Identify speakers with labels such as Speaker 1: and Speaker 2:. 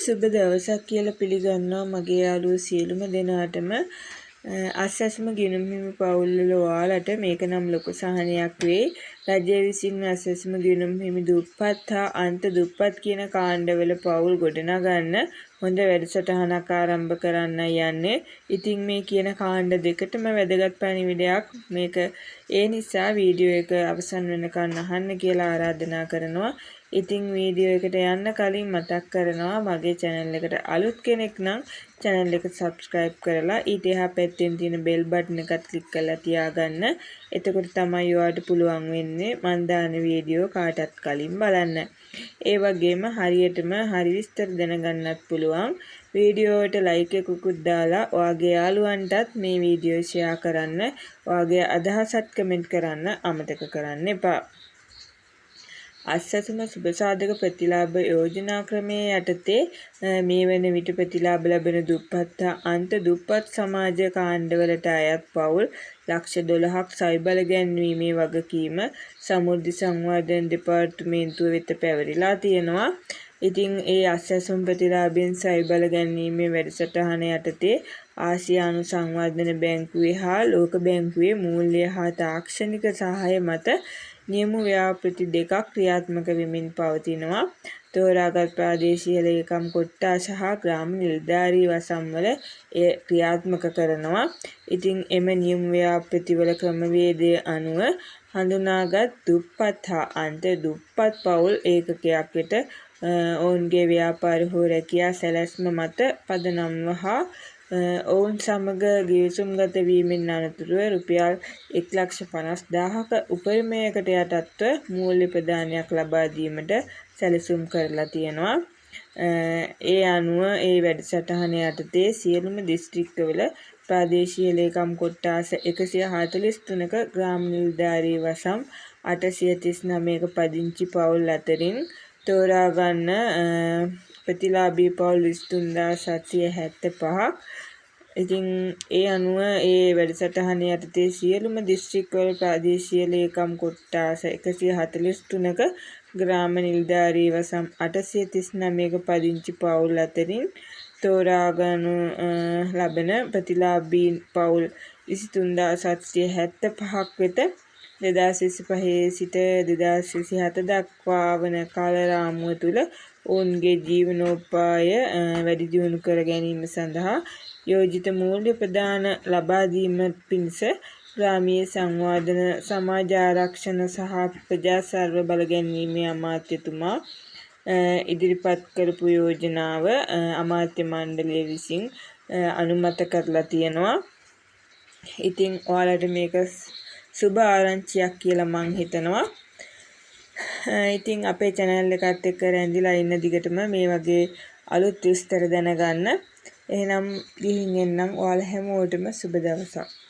Speaker 1: සුබ දවසක් කියලා පිළිගන්නවා මගේ යාළුවෝ සියලුම දෙනාටම. අස්සස්ම ගිණුම් හිමි පවුල් වල ඔයාලට මේක නම් ලොකු සහනයක් වෙයි. රජය විසින් අස්සස්ම ගිණුම් හිමි දුප්පත් හා අන්ත දුප්පත් කියන කාණ්ඩවල පවුල් ගොඩනගන්න හොඳ වැඩසටහනක් ආරම්භ කරන්න යන්නේ. ඉතින් මේ කියන කාණ්ඩ දෙකටම වැදගත් පණිවිඩයක් මේක. ඒ නිසා වීඩියෝ එක අවසන් වෙනකන් අහන්න කියලා ආරාධනා කරනවා. ඉතින් වීඩියෝ එකට යන්න කලින් මතක් කරනවා මගේ channel එකට අලුත් කෙනෙක් නම් channel එක subscribe කරලා ඊට එහා පැත්තෙන් තියෙන bell button එකත් click කරලා තියාගන්න. එතකොට තමයි ඔයාලට පුළුවන් වෙන්නේ මම දාන වීඩියෝ කාටත් කලින් බලන්න. ඒ වගේම හරියටම හරි විස්තර දැනගන්නත් පුළුවන්. වීඩියෝ එකට like එකකුත් දාලා ඔයාගේ යාළුවන්ටත් මේ වීඩියෝ share කරන්න. ඔයාගේ අදහසත් comment කරන්න අමතක කරන්න එපා. අස්සසම සුබසාධක ප්‍රතිලාභ යෝජනා ක්‍රමයේ යටතේ මේ වෙන විට ප්‍රතිලාභ ලැබෙන දුප්පත් අන්ත දුප්පත් සමාජ කාණ්ඩවලට අයත් පවුල් ලක්ෂ 12ක් සයිබල ගැන්වීමේ වගකීම සමෘද්ධි සංවර්ධන දෙපාර්තමේන්තුව වෙත පැවරිලා තියෙනවා. ඉතින් ඒ අස්සසම ප්‍රතිලාභයෙන් සයිබල ගැන්වීමේ වැඩසටහන යටතේ ආසියානු සංවර්ධන බැංකුවේ හා ලෝක බැංකුවේ මූල්‍ය හා තාක්ෂණික සහාය මත නියම ව්‍යාපෘති දෙකක් ක්‍රියාත්මක වෙමින් පවතිනවා. තෝරාගත් ප්‍රාදේශීය ලේකම් කොට්ටාස හා ග්‍රාම නිලධාරී වසම්වල එය ක්‍රියාත්මක කරනවා. ඉතින් එම නියම ව්‍යාපෘතිවල ක්‍රමවේදය අනුව හඳුනාගත් දුප්පත් හා අන්ත දුප්පත් පවුල් ඒකකයක් වෙත ඔවුන්ගේ ව්‍යාපාර හෝ රැකියා සැලැස්ම මත පදනම්ව හා ඔවුන් සමග ගිවිසුම්ගත වීමෙන් අනතුරුව රුපියල් 1,50,000ක උපරිමයකට යටත්ව මූල්‍ය ප්‍රදානයක් ලබා දීමට සැලසුම් කරලා තියෙනවා. ඒ අනුව ඒ වැඩසටහන යටතේ සියලුම දිස්ත්‍රික්කවල ප්‍රාදේශීය ලේකම් කොට්ටාස 143ක ග්‍රාම නිලධාරී වසම් 839ක පදිංචි පවුල් අතරින් තෝරා ගන්න ප්‍රතිලාභී පවුල් 23775ක්. ඉතින් ඒ අනුව ඒ වැඩසටහන යටතේ සියලුම දිස්ත්‍රික්කවල ප්‍රාදේශීය ලේකම් කොට්ටාස 143ක ග්‍රාම නිලධාරී වසම් 839ක පදිංචි පවුල් අතරින් තෝරා ගනු ලබන ප්‍රතිලාභී පවුල් 23775ක් වෙත 2025 සිට 2027 දක්වා වන කාල රාමුව තුළ ඔවුන්ගේ ජීවනෝපාය වැඩි දියුණු කර ගැනීම සඳහා යෝජිත මූල්‍ය ප්‍රදාන ලබා දීම පිණිස ග්‍රාමීය සංවර්ධන සමාජ ආරක්ෂණ සහ ප්‍රජා සර්ව බල ගැන්වීමේ අමාත්‍යතුමා ඉදිරිපත් කරපු යෝජනාව අමාත්‍ය මණ්ඩලය විසින් අනුමත කරලා තියෙනවා. ඉතින් ඔයාලට මේක සුබ ආරංචියක් කියලා මං හිතනවා. ඉතින් අපේ channel එකත් එක්ක රැඳිලා ඉන්න දිගටම මේ වගේ අලුත් විස්තර දැනගන්න. එහෙනම් ගිහින් එන්නම්. ඔයාලා හැමෝටම සුබ දවසක්.